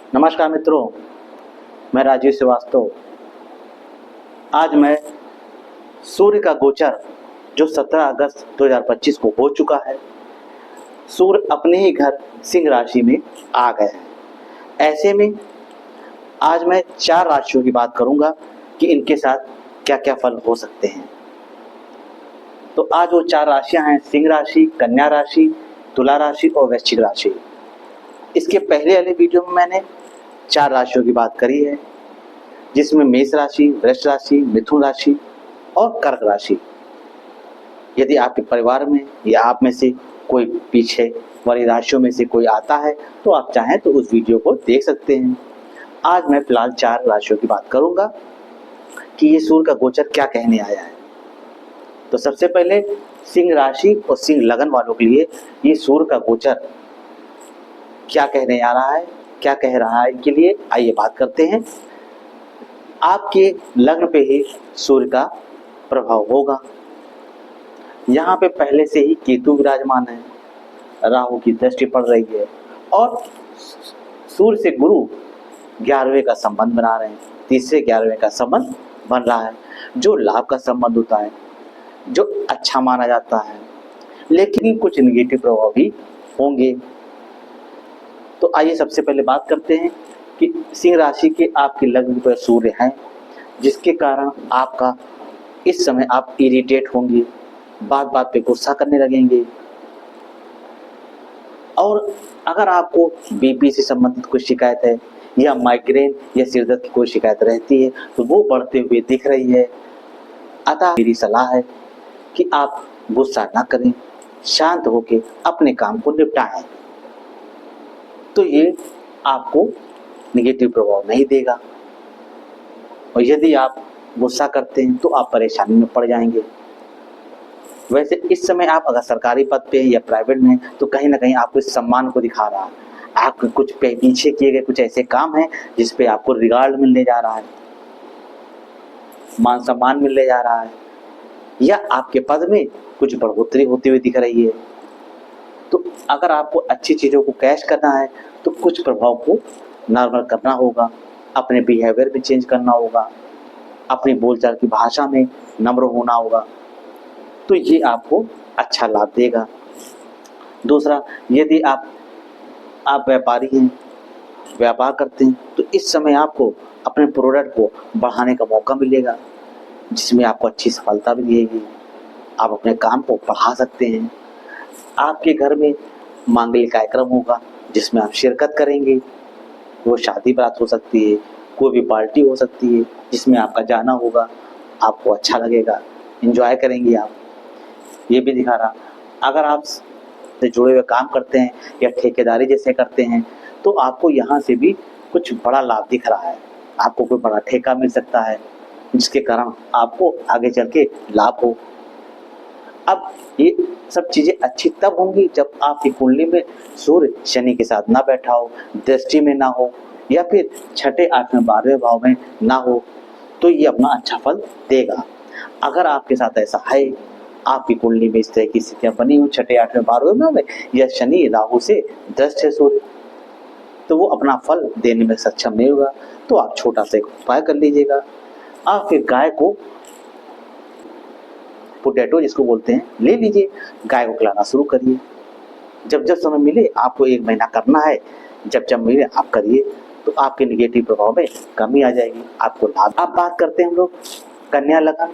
नमस्कार मित्रों, मैं राजीव श्रीवास्तव। आज मैं सूर्य का गोचर जो 17 अगस्त 2025 को हो चुका है, सूर्य अपने ही घर सिंह राशि में आ गए हैं। ऐसे में आज मैं 4 राशियों की बात करूंगा कि इनके साथ क्या क्या फल हो सकते हैं। तो आज वो 4 राशियां हैं सिंह राशि, कन्या राशि, तुला राशि और वृश्चिक राशि। इसके पहले वाले वीडियो में मैंने 4 राशियों की बात करी है, जिसमें मेष राशि, वृष राशि, मिथुन राशि और कर्क राशि। यदि आपके परिवार में या आप में से कोई पीछे वाली राशियों में से कोई आता है तो आप चाहें तो उस वीडियो को देख सकते हैं। आज मैं फिलहाल 4 राशियों की बात करूंगा कि ये सूर्य का गोचर क्या कहने आया है। तो सबसे पहले सिंह राशि और सिंह लगन वालों के लिए ये सूर्य का गोचर क्या कहने आ रहा है, क्या कह रहा है, इनके लिए आइए बात करते हैं। आपके लग्न पे ही सूर्य का प्रभाव होगा। यहाँ पे पहले से ही केतु विराजमान है, राहु की दृष्टि पड़ रही है और सूर्य से गुरु 11वें का संबंध बना रहे हैं। तीसरे 11वें का संबंध बन रहा है, जो लाभ का संबंध होता है, जो अच्छा माना जाता है, लेकिन कुछ निगेटिव प्रभाव भी होंगे। तो आइए सबसे पहले बात करते हैं कि सिंह राशि के आपके लग्न पर सूर्य हैं, जिसके कारण आपका इस समय आप इरिटेट होंगे, बात बात पे गुस्सा करने लगेंगे और अगर आपको बीपी से संबंधित कोई शिकायत है या माइग्रेन या सिरदर्द की कोई शिकायत रहती है तो वो बढ़ते हुए दिख रही है। अतः मेरी सलाह है कि आप गुस्सा ना करें, शांत होकर अपने काम को निपटाएं, तो ये आपको नेगेटिव प्रभाव नहीं देगा। और यदि आप गुस्सा करते हैं तो आप परेशानी में पड़ जाएंगे। वैसे इस समय आप अगर सरकारी पद पे या प्राइवेट में तो कहीं ना कहीं आपको इस सम्मान को दिखा रहा है। आपके कुछ पीछे किए गए कुछ ऐसे काम हैं जिस पे आपको रिगार्ड मिलने जा रहा है, मान सम्मान मिलने जा रहा है, या आपके पद में कुछ बढ़ोतरी होती हुई दिख रही है। तो अगर आपको अच्छी चीज़ों को कैश करना है तो कुछ प्रभाव को नॉर्मल करना होगा, अपने बिहेवियर में चेंज करना होगा, अपनी बोलचाल की भाषा में नम्र होना होगा, तो ये आपको अच्छा लाभ देगा। दूसरा, यदि आप व्यापारी हैं, व्यापार करते हैं, तो इस समय आपको अपने प्रोडक्ट को बढ़ाने का मौका मिलेगा, जिसमें आपको अच्छी सफलता भी मिलेगी। आप अपने काम को बढ़ा सकते हैं। आपके घर में मांगलिक कार्यक्रम होगा जिसमें आप शिरकत करेंगे। वो शादी बारात हो सकती है, कोई भी पार्टी हो सकती है जिसमें आपका जाना होगा, आपको अच्छा लगेगा, एंजॉय करेंगे आप। ये भी दिखा रहा, अगर आप से जुड़े हुए काम करते हैं या ठेकेदारी जैसे करते हैं तो आपको यहाँ से भी कुछ बड़ा लाभ दिख रहा है। आपको कोई बड़ा ठेका मिल सकता है जिसके कारण आपको आगे चल के लाभ हो। अब ये सब चीज़ें अच्छी तब होंगी जब आपकी कुंडली में सूर्य शनि के साथ ना बैठा हो, दृष्टि में ना हो, या फिर छठे, 8वें, 12वें भाव में ना हो, तो ये अपना अच्छा फल देगा। अगर आपके साथ ऐसा है, आपकी कुंडली में इस तरह की स्थितियां बनी हो, छठे, 8वें, 12वें भाव में, या शनि राहु से दृष्ट है सूर्य, तो वो अपना फल देने में सक्षम नहीं होगा। तो आप छोटा सा एक उपाय कर लीजिएगा। आप फिर गाय को पोटैटो जिसको बोलते हैं ले लीजिए, गाय को खिलाना शुरू करिए। जब जब समय मिले, आपको 1 महीना करना है, जब जब मिले आप करिए, तो आपके निगेटिव प्रभाव में कमी आ जाएगी, आपको लाभ। आप बात करते हैं हम लोग कन्या लगन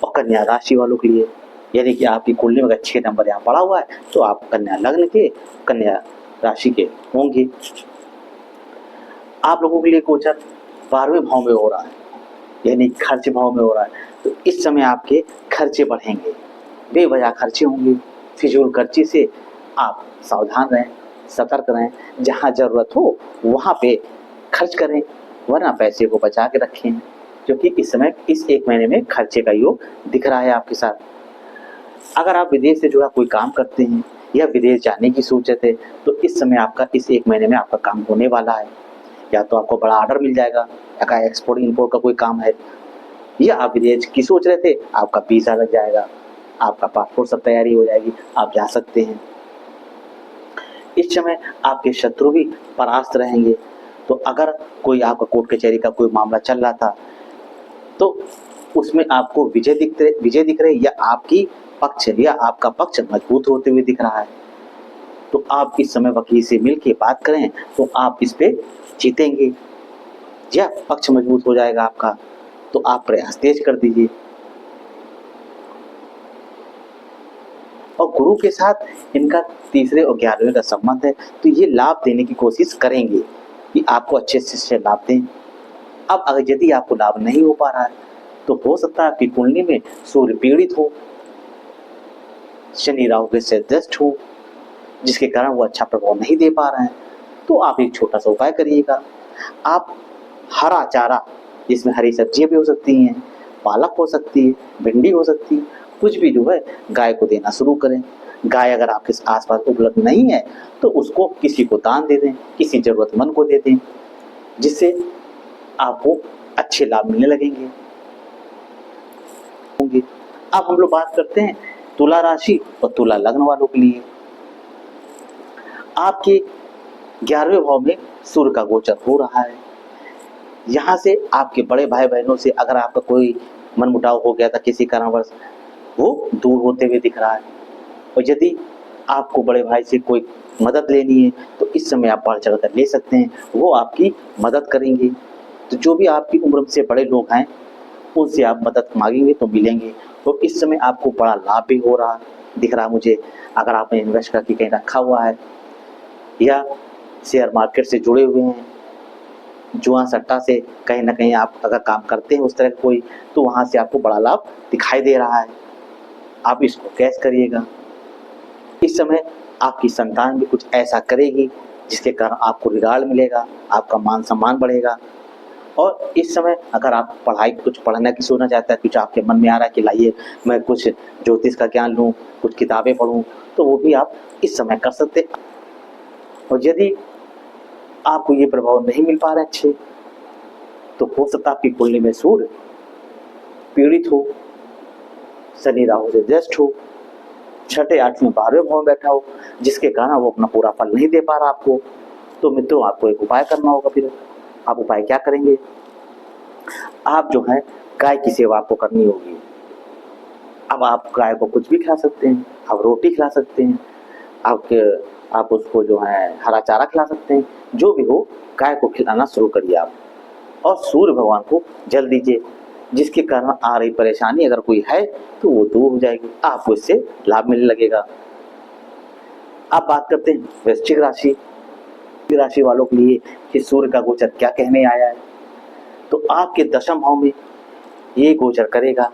और कन्या राशि वालों के लिए। यानी कि आपकी कुंडली में अगर 6 नंबर यहाँ पड़ा हुआ है तो आप कन्या लग्न के, कन्या राशि के होंगे। आप लोगों के लिए गोचर 12वें भाव में हो रहा है, यानी खर्च भाव में हो रहा है। तो इस समय आपके खर्चे बढ़ेंगे, बेवजह खर्चे होंगे। फिजूल खर्ची से आप सावधान रहें, सतर्क रहें। जहाँ जरूरत हो वहाँ पे खर्च करें, वरना पैसे को बचा के रखें, क्योंकि इस समय इस 1 महीने में खर्चे का योग दिख रहा है आपके साथ। अगर आप विदेश से जुड़ा कोई काम करते हैं या विदेश जाने की सोचते थे तो इस समय आपका इस 1 महीने में आपका काम होने वाला है। या तो आपको बड़ा ऑर्डर मिल जाएगा, या एक्सपोर्ट इंपोर्ट का कोई काम है, या आप विदेश की सोच रहे थे, आपका वीजा लग जाएगा, आपका पासपोर्ट सब तैयारी हो जाएगी, आप जा सकते हैं। इस समय आपके शत्रु भी परास्त रहेंगे, तो अगर कोई आपका कोर्ट कचहरी का कोई मामला चल रहा था तो उसमें आपको विजय दिख रही या आपकी पक्ष या आपका पक्ष मजबूत होते हुए दिख रहा है, तो आप इस समय वकील से मिलकर बात करें तो आप इस पे जीतेंगे या पक्ष मजबूत हो जाएगा आपका। तो आप प्रयास तेज कर दीजिए। और गुरु के साथ इनका तीसरे और 11वें का संबंध है, तो ये लाभ देने की कोशिश करेंगे कि आपको अच्छे से लाभ दें। अब अगर यदि आपको लाभ नहीं हो पा रहा है तो हो सकता है आपकी कुंडली में सूर्य पीड़ित हो, शनि राहु के से दृष्ट हो, जिसके कारण वो अच्छा प्रभाव नहीं दे पा रहे हैं। तो आप एक छोटा सा उपाय करिएगा। आप हरा चारा, जिसमें हरी सब्जियां भी हो सकती हैं, पालक हो सकती है, भिंडी हो सकती है, कुछ भी जो है गाय को देना शुरू करें। गाय अगर आपके आसपास उपलब्ध नहीं है तो उसको किसी को दान दे दें, किसी जरूरतमंद को दे दें, जिससे आपको अच्छे लाभ मिलने लगेंगे। अब हम लोग बात करते हैं तुला राशि और तुला लग्न वालों के लिए। आपके 11वें भाव में सूर्य का गोचर हो रहा है। यहाँ से आपके बड़े भाई बहनों से अगर आपका कोई मनमुटाव हो गया था किसी कारणवश, वो दूर होते हुए दिख रहा है। और यदि आपको बड़े भाई से कोई मदद लेनी है तो इस समय आप बढ़ चढ़ कर ले सकते हैं, वो आपकी मदद करेंगे। तो जो भी आपकी उम्र से बड़े लोग हैं उनसे आप मदद मांगेंगे तो मिलेंगे। तो इस समय आपको बड़ा लाभ भी हो रहा दिख रहा मुझे। अगर आपने इन्वेस्ट करके कहीं रखा हुआ है या शेयर मार्केट से जुड़े हुए हैं, जुआ सट्टा से कहीं ना कहीं आप अगर काम करते हैं उस तरह का कोई, तो वहाँ से आपको बड़ा लाभ दिखाई दे रहा है। आप इसको कैश करिएगा। इस समय आपकी संतान भी कुछ ऐसा करेगी जिसके कारण आपको रिगार्ड मिलेगा, आपका मान सम्मान बढ़ेगा। और इस समय अगर आप कुछ पढ़ने की सोचना चाहते हैं, कुछ आपके मन में आ रहा है कि लाइए मैं कुछ ज्योतिष का ज्ञान लूँ, कुछ किताबें पढूं, तो वो भी आप इस समय कर सकते हैं। और यदि आपको ये प्रभाव नहीं मिल पा रहे अच्छे, तो हो सकता है आपकी कुंडली में सूर्य पीड़ित हो, शनि राहु से दृष्ट हो, छठे 8वें 12वें भाव में बैठा हो, जिसके कारण वो अपना पूरा फल नहीं दे पा रहा आपको। तो मित्रों, आपको एक उपाय करना होगा। फिर आप उपाय क्या करेंगे? आप जो है गाय की सेवा आपको करनी होगी। अब आप गाय को कुछ भी खिला सकते हैं, आप रोटी खिला सकते हैं, आप उसको जो है हरा चारा खिला सकते हैं, जो भी हो गाय को खिलाना शुरू करिए आप। और सूर्य भगवान को जल दीजिए, जिसके कारण आ रही परेशानी अगर कोई है तो वो दूर हो जाएगी, आपको इससे लाभ मिलने लगेगा। अब बात करते हैं वृश्चिक राशि वालों के लिए कि सूर्य का गोचर क्या कहने आया है। तो आपके 10वें भाव में ये गोचर करेगा।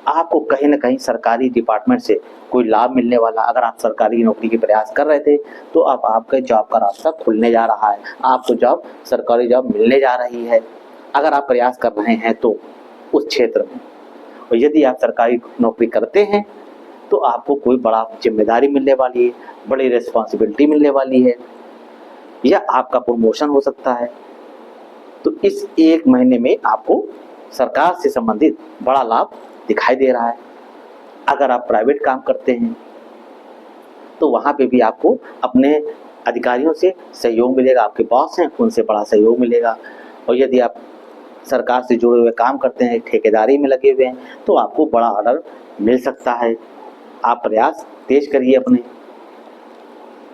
आपको कहीं ना कहीं सरकारी डिपार्टमेंट से कोई लाभ मिलने वाला। अगर आप सरकारी नौकरी के प्रयास कर रहे थे तो अब आपके जॉब का रास्ता खुलने जा रहा है, आपको सरकारी जॉब मिलने जा रही है, अगर आप प्रयास कर रहे हैं तो उस क्षेत्र में। और यदि आप सरकारी नौकरी करते हैं तो आपको कोई बड़ा जिम्मेदारी मिलने वाली है, बड़ी रिस्पॉन्सिबिलिटी मिलने वाली है, या आपका प्रमोशन हो सकता है। तो इस 1 महीने में आपको सरकार से संबंधित बड़ा लाभ दिखाई दे रहा है। अगर आप प्राइवेट काम करते हैं तो वहाँ पे भी आपको अपने अधिकारियों से सहयोग मिलेगा, आपके बॉस हैं उनसे बड़ा सहयोग मिलेगा। और यदि आप सरकार से जुड़े हुए काम करते हैं, ठेकेदारी में लगे हुए हैं, तो आपको बड़ा ऑर्डर मिल सकता है। आप प्रयास तेज करिए अपने।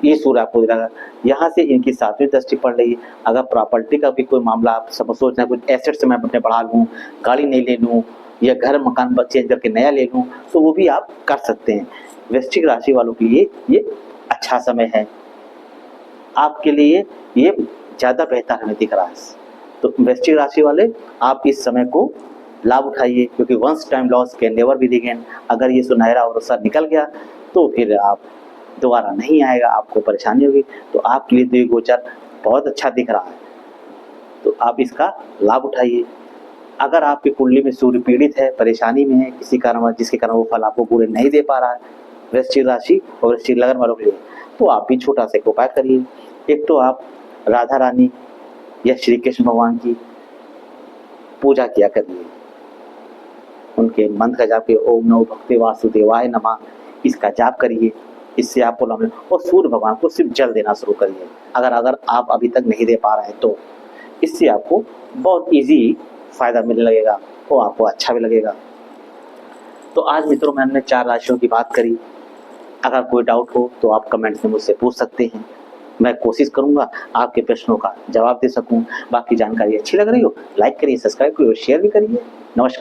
ये सूर्य आपको दिखाएगा। यहाँ से इनकी 7वीं दृष्टि पड़ रही है। अगर प्रॉपर्टी का भी कोई मामला आप सब सोच रहे हैं, कुछ एसेट से मैं अपने बढ़ा लूँ, गाड़ी नहीं ले लूँ, या घर मकान चेंज करके नया ले लूँ, तो वो भी आप कर सकते हैं। वृश्चिक राशि वालों के लिए ये अच्छा समय है, आपके लिए ये ज़्यादा बेहतर हमें दिख रहा है। तो वृश्चिक राशि वाले आप इस समय को लाभ उठाइए, क्योंकि once time loss can never be regain. अगर ये सुनहरा अवसर निकल गया तो फिर आप दोबारा नहीं आएगा, आपको परेशानी होगी। तो आपके लिए तो ये गोचर बहुत अच्छा दिख रहा है, तो आप इसका लाभ उठाइए। अगर आपकी कुंडली में सूर्य पीड़ित है, परेशानी में है किसी कारण, जिसके कारण वो फल आपको पूरे नहीं दे पा रहा है, वृश्चिक राशि और वृश्चिक लग्न वालों के लिए, तो आप भी छोटा सा उपाय करिए। एक तो आप राधा रानी या श्री कृष्ण भगवान की पूजा किया करिए, उनके मंत्र का जाप करिए, ओम नमो भगवते वासुदेवाय नमः, इसका जाप करिए, इससे आपको लाभ मिलेगा। और सूर्य भगवान को सिर्फ जल देना शुरू करिए, अगर आप अभी तक नहीं दे पा रहे हैं तो। इससे आपको बहुत इजी फायदा मिलने लगेगा और आपको अच्छा भी लगेगा। तो आज मित्रों में हमने 4 राशियों की बात करी। अगर कोई डाउट हो तो आप कमेंट्स में मुझसे पूछ सकते हैं। मैं कोशिश करूंगा आपके प्रश्नों का जवाब दे सकूं। बाकी जानकारी अच्छी लग रही हो लाइक करिए, सब्सक्राइब करिए और शेयर भी करिए। नमस्कार।